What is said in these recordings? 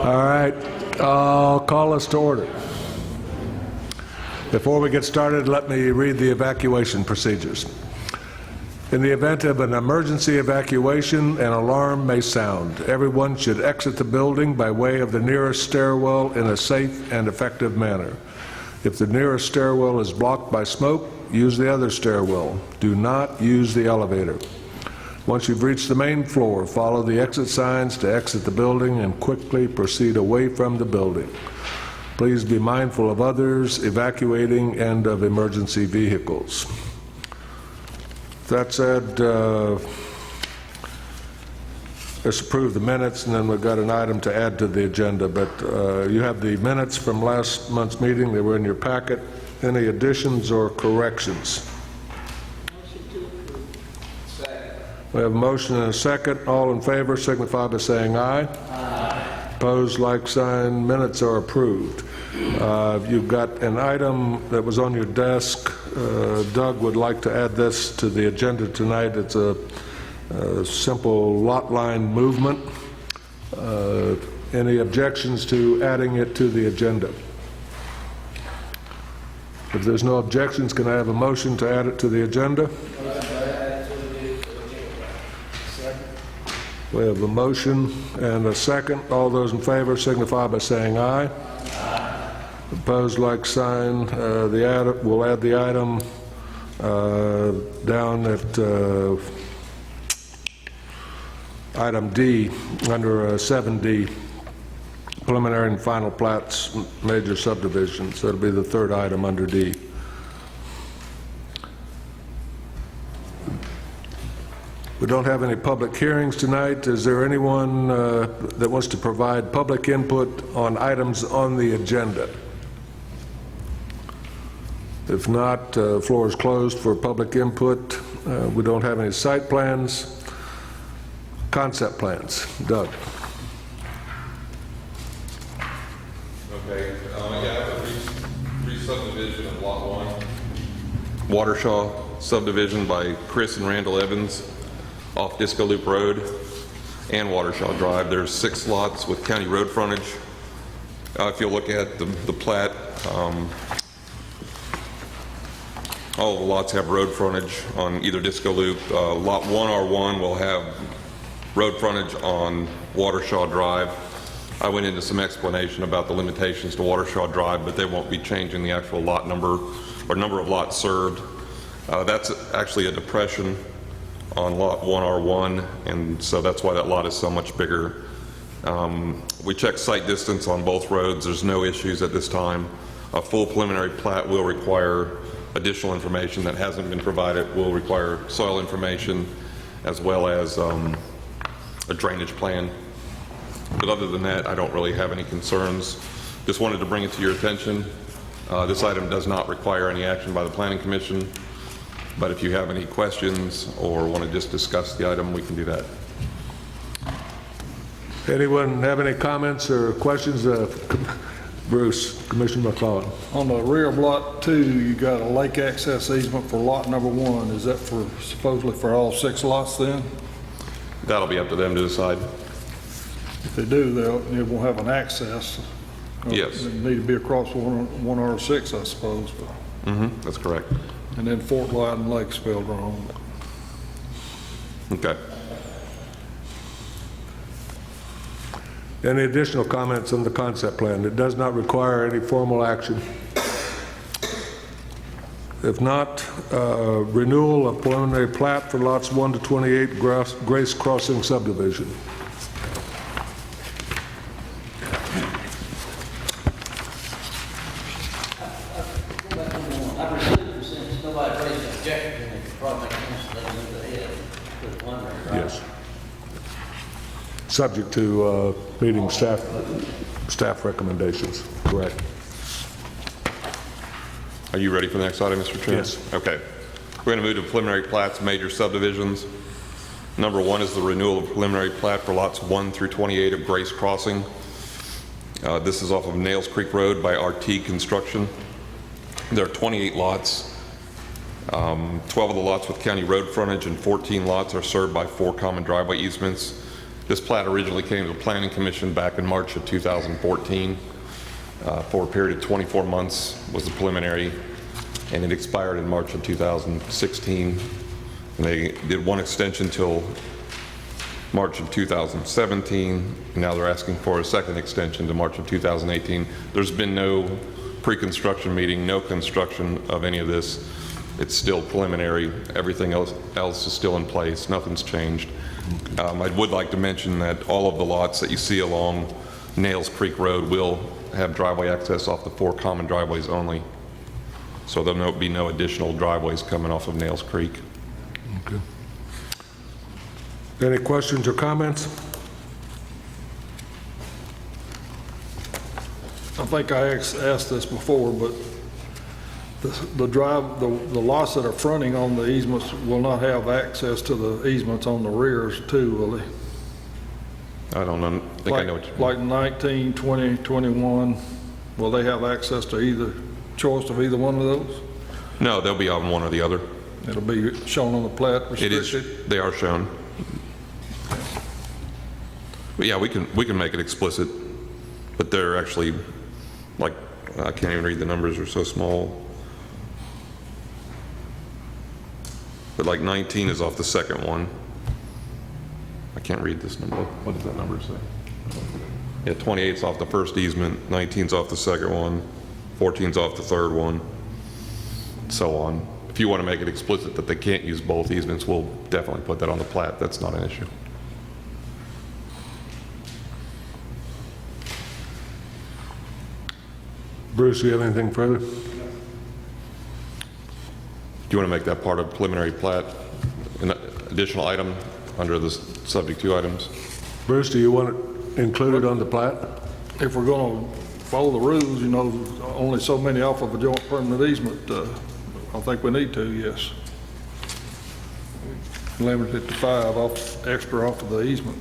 All right, I'll call us to order. Before we get started, let me read the evacuation procedures. In the event of an emergency evacuation, an alarm may sound. Everyone should exit the building by way of the nearest stairwell in a safe and effective manner. If the nearest stairwell is blocked by smoke, use the other stairwell. Do not use the elevator. Once you've reached the main floor, follow the exit signs to exit the building and quickly proceed away from the building. Please be mindful of others evacuating and of emergency vehicles. That said, let's approve the minutes, and then we've got an item to add to the agenda. But you have the minutes from last month's meeting. They were in your packet. Any additions or corrections? We have a motion and a second. All in favor signify by saying aye. Aye. Opposed, like sign. Minutes are approved. You've got an item that was on your desk. Doug would like to add this to the agenda tonight. It's a simple lot line movement. Any objections to adding it to the agenda? If there's no objections, can I have a motion to add it to the agenda? We have a motion and a second. All those in favor signify by saying aye. Aye. Opposed, like sign. We'll add the item down at item D under 7D, preliminary and final plats, major subdivisions. That'll be the third item under D. We don't have any public hearings tonight. Is there anyone that wants to provide public input on items on the agenda? If not, the floor is closed for public input. We don't have any site plans. Concept plans. Doug. Okay. Yeah, a re-subdivision of Lot 1. Watershaw subdivision by Chris and Randall Evans off Disco Loop Road and Watershaw Drive. There's 6 lots with county road frontage. If you look at the plat, all the lots have road frontage on either Disco Loop. Lot 1R1 will have road frontage on Watershaw Drive. I went into some explanation about the limitations to Watershaw Drive, but they won't be changing the actual lot number or number of lots served. That's actually a depression on lot 1R1, and so that's why that lot is so much bigger. We checked site distance on both roads. There's no issues at this time. A full preliminary plat will require additional information that hasn't been provided. Will require soil information as well as a drainage plan. But other than that, I don't really have any concerns. Just wanted to bring it to your attention. This item does not require any action by the Planning Commission. But if you have any questions or want to just discuss the item, we can do that. Anyone have any comments or questions? Bruce, Commissioner McClellan. On the rear of lot 2, you got a lake access easement for lot number 1. Is that for supposedly for all 6 lots then? That'll be up to them to decide. If they do, they won't have an access. Yes. They need to be across 1R6, I suppose. That's correct. And then Fort Lyden Lake spelled wrong. Okay. Any additional comments on the concept plan? It does not require any formal action. If not, renewal of preliminary plat for lots 1 to 28 Grace Crossing subdivision. Yes. Subject to meeting staff recommendations. Correct. Are you ready for the next item, Mr. Chair? Yes. Okay. We're going to move to preliminary plats, major subdivisions. Number 1 is the renewal of preliminary plat for lots 1 through 28 of Grace Crossing. This is off of Nails Creek Road by RT Construction. There are 28 lots. 12 of the lots with county road frontage and 14 lots are served by 4 common driveway easements. This plat originally came to the Planning Commission back in March of 2014. For a period of 24 months was the preliminary, and it expired in March of 2016. And they did one extension till March of 2017, and now they're asking for a second extension to March of 2018. There's been no pre-construction meeting, no construction of any of this. It's still preliminary. Everything else is still in place. Nothing's changed. I would like to mention that all of the lots that you see along Nails Creek Road will have driveway access off the 4 common driveways only. So there'll be no additional driveways coming off of Nails Creek. Okay. Any questions or comments? I think I asked this before, but the lots that are fronting on the easements will not have access to the easements on the rears too, will they? I don't know. I think I know what you mean. Like 19, 20, 21, will they have access to either choice of either one of those? No, they'll be on one or the other. It'll be shown on the plat It restricted? is. They are shown. But yeah, we can make it explicit, but they're actually, like, I can't even read the numbers, they're so small. But like 19 is off the second one. I can't read this number. What does that number say? Yeah, 28's off the first easement, 19's off the second one, 14's off the third one, so on. If you want to make it explicit that they can't use both easements, we'll definitely put that on the plat. That's not an issue. Bruce, do you have anything further? Do you want to make that part of preliminary plat, an additional item under the subject 2 items? Bruce, do you want it included on the plat? If we're going to follow the rules, you know, only so many off of a joint permanent easement, I think we need to, yes. Limit it to 5 extra off of the easement.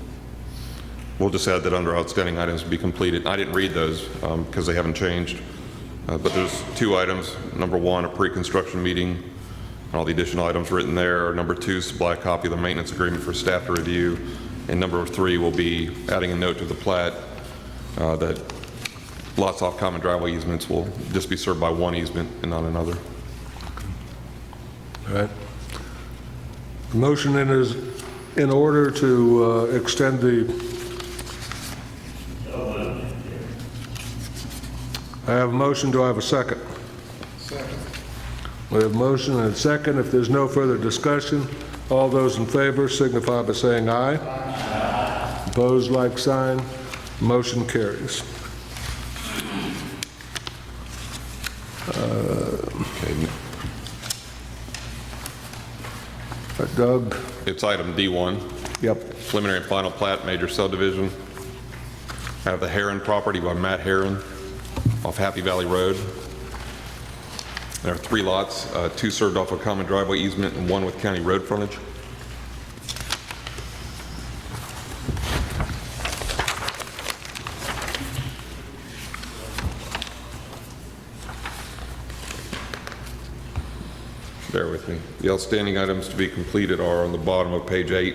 We'll just add that under outstanding items to be completed. I didn't read those because they haven't changed. But there's 2 items. Number 1, a pre-construction meeting. All the additional items written there. Number 2, supply a copy of the maintenance agreement for staff to review. And number 3 will be adding a note to the plat that lots off common driveway easements will just be served by one easement and not another. All right. The motion is in order to extend the... I have a motion. Do I have a second? Second. We have a motion and a second. If there's no further discussion, all those in favor signify by saying aye. Aye. Opposed, like sign. Motion carries. Doug? It's item D1. Yep. Preliminary and final plat, major subdivision. I have the Heron property by Matt Heron off Happy Valley Road. There are 3 lots, 2 served off a common driveway easement and 1 with county road frontage. Bear with me. The outstanding items to be completed are on the bottom of page 8.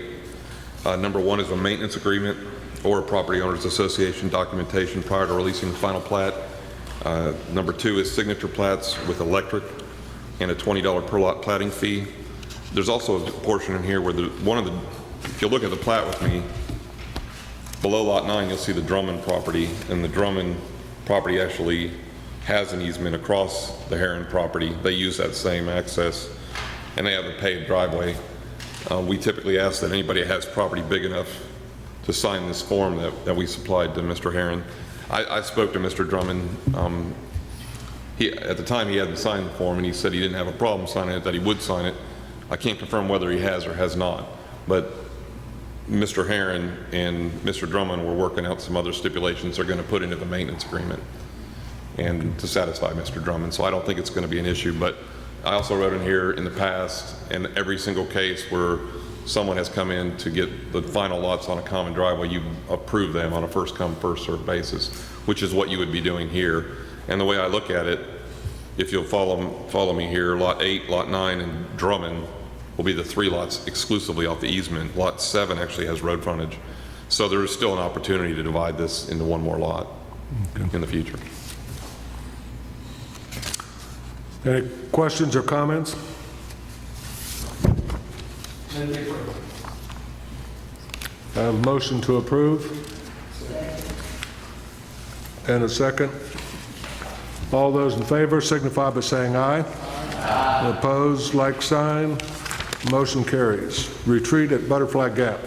Number 1 is a maintenance agreement or a property owners association documentation prior to releasing the final plat. Number 2 is signature plats with electric and a $20 per lot platting fee. There's also a portion in here where if you look at the plat with me, below lot 9 you'll see the Drummond property, and the Drummond property actually has an easement across the Heron property. They use that same access, and they have a paved driveway. We typically ask that anybody that has property big enough to sign this form that we supplied to Mr. Heron. I spoke to Mr. Drummond. At the time he hadn't signed the form, and he said he didn't have a problem signing it, that he would sign it. I can't confirm whether he has or has not, but Mr. Heron and Mr. Drummond were working out some other stipulations they're going to put into the maintenance agreement and to satisfy Mr. Drummond, so I don't think it's going to be an issue. But I also wrote in here in the past, in every single case where someone has come in to get the final lots on a common driveway, you approve them on a first come, first served basis, which is what you would be doing here. And the way I look at it, if you'll follow me here, lot 8, lot 9, and Drummond will be the 3 lots exclusively off the easement. Lot 7 actually has road frontage. So there is still an opportunity to divide this into one more lot in the future. Any questions or comments? I have a motion to approve. And a second. All those in favor signify by saying aye. Aye. Opposed, like sign. Motion carries. Retreat at Butterfly Gap.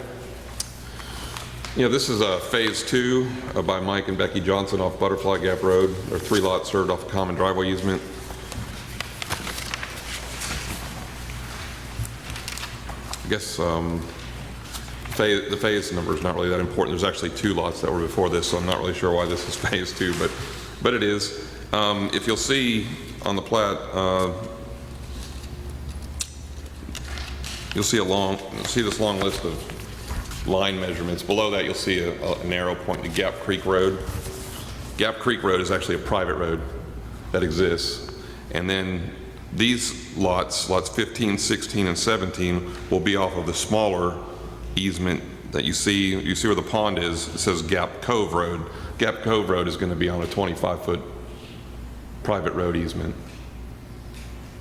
Yeah, this is Phase 2 by Mike and Becky Johnson off Butterfly Gap Road. There are 3 lots served off a common driveway easement. I guess the phase number is not really that important. There's actually 2 lots that were before this, so I'm not really sure why this is Phase 2, but it is. If you'll see on the plat, you'll see this long list of line measurements. Below that, you'll see an arrow pointing to Gap Creek Road. Gap Creek Road is actually a private road that exists. And then these lots 15, 16, and 17, will be off of the smaller easement that you see. You see where the pond is? It says Gap Cove Road. Gap Cove Road is going to be on a 25-foot private road easement.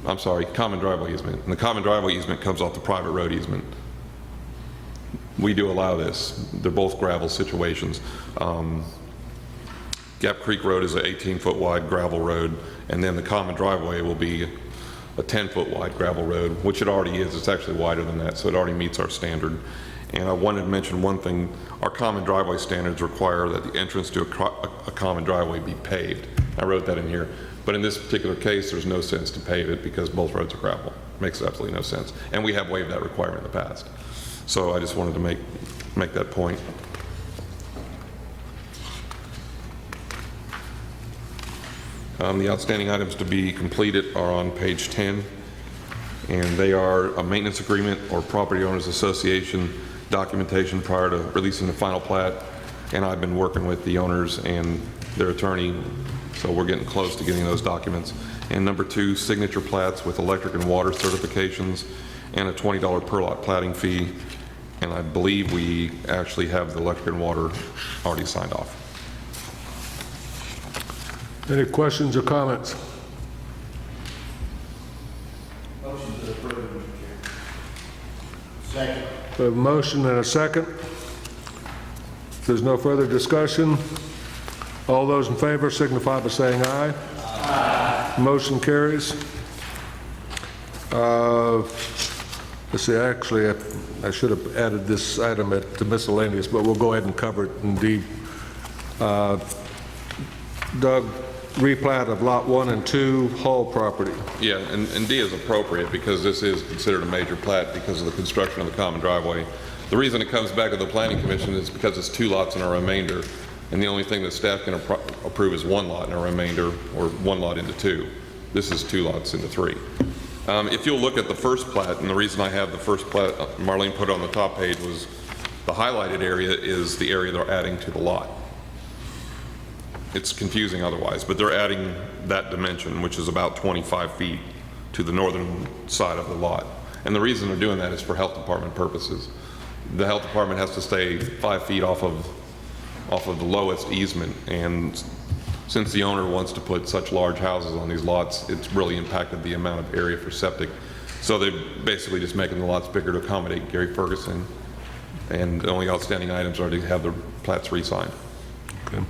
I'm sorry, common driveway easement. And the common driveway easement comes off the private road easement. We do allow this. They're both gravel situations. Gap Creek Road is an 18-foot wide gravel road, and then the common driveway will be a 10-foot wide gravel road, which it already is. It's actually wider than that, so it already meets our standard. And I wanted to mention one thing. Our common driveway standards require that the entrance to a common driveway be paved. I wrote that in here. But in this particular case, there's no sense to pave it because both roads are gravel. Makes absolutely no sense. And we have waived that requirement in the past. So I just wanted to make that point. The outstanding items to be completed are on page 10, and they are a maintenance agreement or property owners association documentation prior to releasing the final plat, and I've been working with the owners and their attorney, so we're getting close to getting those documents. And number 2, signature plats with electric and water certifications and a $20 per lot platting fee, and I believe we actually have the electric and water already signed off. Any questions or comments? Motion to approve, Mr. Chair. Second. We have a motion and a second. If there's no further discussion, all those in favor signify by saying aye. Aye. Motion carries. Let's see, actually, I should have added this item to miscellaneous, but we'll go ahead and cover it in D. Doug, replat of Lot 1 and 2, Hall property. Yeah, and D is appropriate because this is considered a major plat because of the construction of the common driveway. The reason it comes back to the Planning Commission is because it's 2 lots in a remainder, and the only thing that staff can approve is 1 lot in a remainder or 1 lot into 2. This is 2 lots into 3. If you'll look at the first plat, and the reason I have the first plat, Marlene put on the top page, was the highlighted area is the area they're adding to the lot. It's confusing otherwise, but they're adding that dimension, which is about 25 feet to the northern side of the lot. And the reason they're doing that is for health department purposes. The health department has to stay 5 feet off of the lowest easement, and since the owner wants to put such large houses on these lots, it's really impacted the amount of area for septic. So they're basically just making the lots bigger to accommodate Gary Ferguson, and the only outstanding items are to have the plats re-signed. Okay.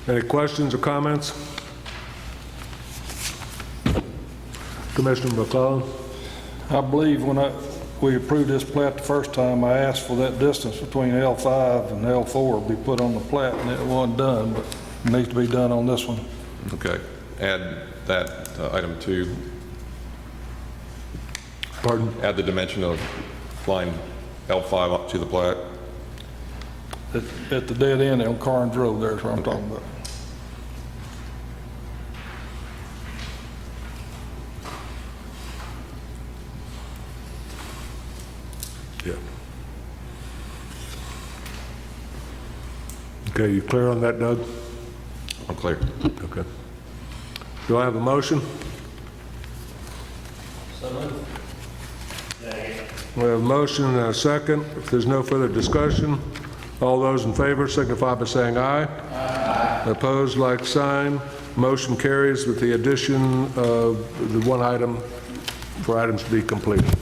Any questions or comments? Commissioner McClellan? I believe when we approved this plat the first time, I asked for that distance between L5 and L4 be put on the plat, and it wasn't done, but it needs to be done on this one. Okay. Add that item 2. Pardon? Add the dimension of line L5 up to the plat. At the dead end on Carnes Road, there's what I'm talking about. Yeah. Okay, you clear on that, Doug? I'm clear. Okay. Do I have a motion? So moved. Second. We have a motion and a second. If there's no further discussion, all those in favor signify by saying aye. Aye. Opposed, like sign. Motion carries with the addition of the one item for items to be completed.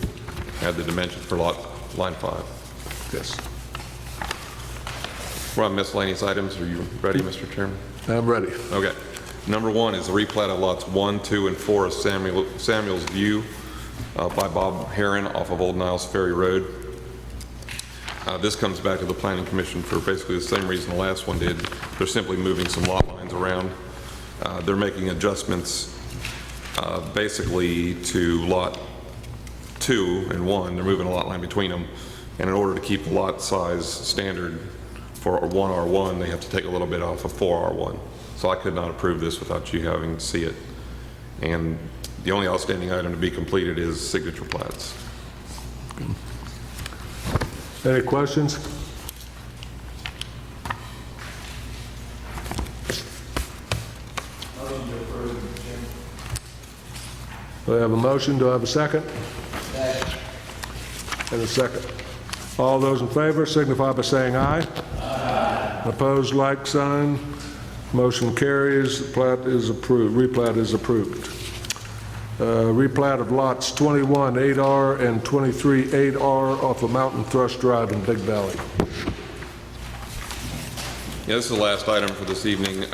Add the dimensions for line 5. Yes. We're on miscellaneous items. Are you ready, Mr. Chairman? I'm ready. Okay. Number 1 is the replat of lots 1, 2, and 4 of Samuel's View by Bob Herron off of Old Niles Ferry Road. This comes back to the Planning Commission for basically the same reason the last one did. They're simply moving some lot lines around. They're making adjustments basically to lot 2 and 1. They're moving a lot line between them. And in order to keep the lot size standard for a 1R1, they have to take a little bit off of 4R1. So I could not approve this without you having to see it. And the only outstanding item to be completed is signature plats. Any questions? Motion to approve, Mr. Chairman. We have a motion. Do I have a second? Second. And a second. All those in favor signify by saying aye. Aye. Opposed, like sign. Motion carries. The plat is approved. Replat is approved. Replat of lots 21 8R and 23 8R off of Mountain Thrush Drive in Big Valley. Yeah, this is the last item for this evening.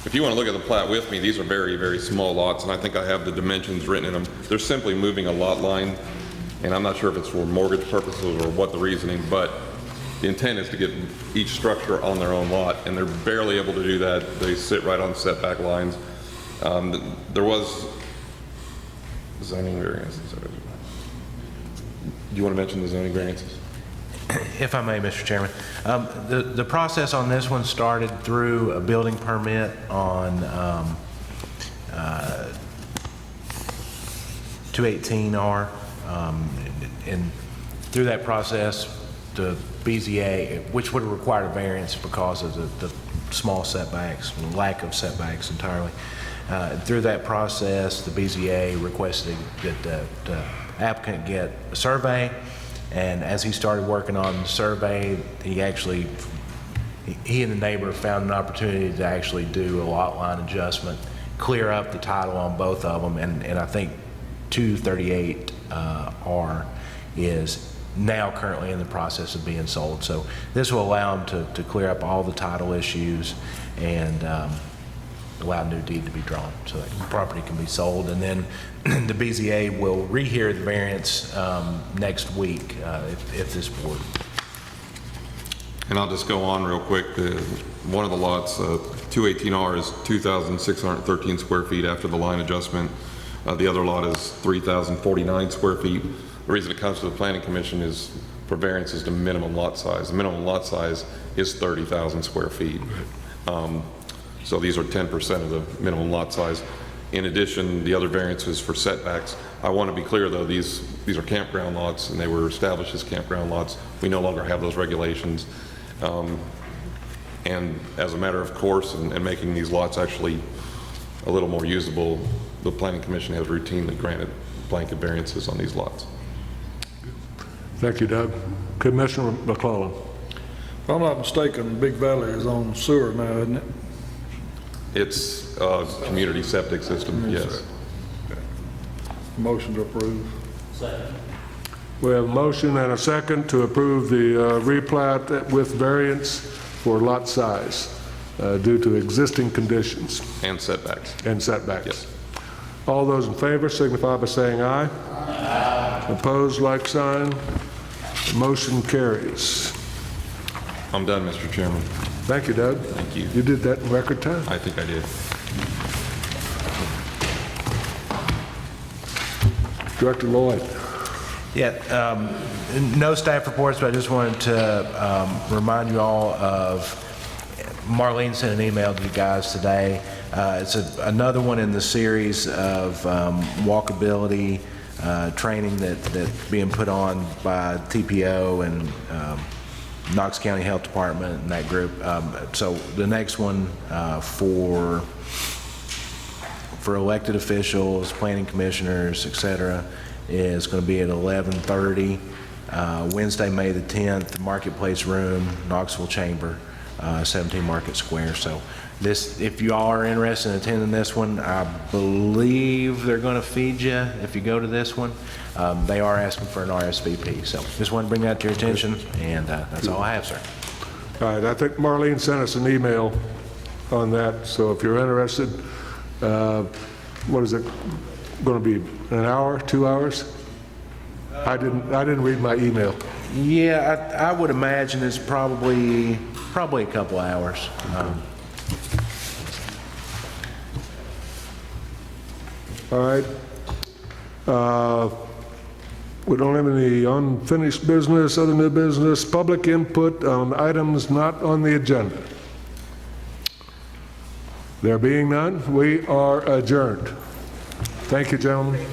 If you want to look at the plat with me, these are very, very small lots, and I think I have the dimensions written in them. They're simply moving a lot line, and I'm not sure if it's for mortgage purposes or what the reasoning, but the intent is to get each structure on their own lot, and they're barely able to do that. They sit right on setback lines. There was zoning variances. Do you want to mention the zoning variances? If I may, Mr. Chairman. The process on this one started through a building permit on 218R. And through that process, the BZA, which would have required a variance because of the small setbacks, lack of setbacks entirely. Through that process, the BZA requested that the applicant get a survey, and as he started working on the survey, he and the neighbor found an opportunity to actually do a lot line adjustment, clear up the title on both of them, and I think 238R is now currently in the process of being sold. So this will allow them to clear up all the title issues and allow a new deed to be drawn so that the property can be sold. And then the BZA will rehear the variance next week if this board. And I'll just go on real quick. One of the lots, 218R, is 2,613 square feet after the line adjustment. The other lot is 3,049 square feet. The reason it comes to the Planning Commission is for variances to minimum lot size. The minimum lot size is 30,000 square feet. So these are 10% of the minimum lot size. In addition, the other variances for setbacks. I want to be clear, though, these are campground lots, and they were established as campground lots. We no longer have those regulations. And as a matter of course, and making these lots actually a little more usable, the Planning Commission has routinely granted blanket variances on these lots. Thank you, Doug. Commissioner McClellan. If I'm not mistaken, Big Valley is on sewer now, isn't it? It's a community septic system, yes. Motion to approve. Second. We have a motion and a second to approve the replat with variance for lot size due to existing conditions And setbacks. and setbacks. Yes. All those in favor signify by saying aye. Aye. Opposed, like sign. Motion carries. I'm done, Mr. Chairman. Thank you, Doug. Thank you. You did that in record time. I think I did. Director Lloyd. Yeah, no staff reports, but I just wanted to remind you all of, Marlene sent an email to you guys today. It's another one in the series of walkability training that's being put on by TPO and Knox County Health Department and that group. So the next one for elected officials, planning commissioners, et cetera, is going to be at 11:30, Wednesday, May the 10th, Marketplace Room, Knoxville Chamber, 17 Market Square. So this, if you all are interested in attending this one, I believe they're going to feed you if you go to this one. They are asking for an RSVP. So just wanted to bring that to your attention, and that's all I have, sir. All right, I think Marlene sent us an email on that, so if you're interested, what is it going to be, an hour, 2 hours? I didn't read my email. Yeah, I would imagine it's probably a couple hours. All right. We don't have any unfinished business, other new business, public input on items not on the agenda. There being none, we are adjourned. Thank you, gentlemen.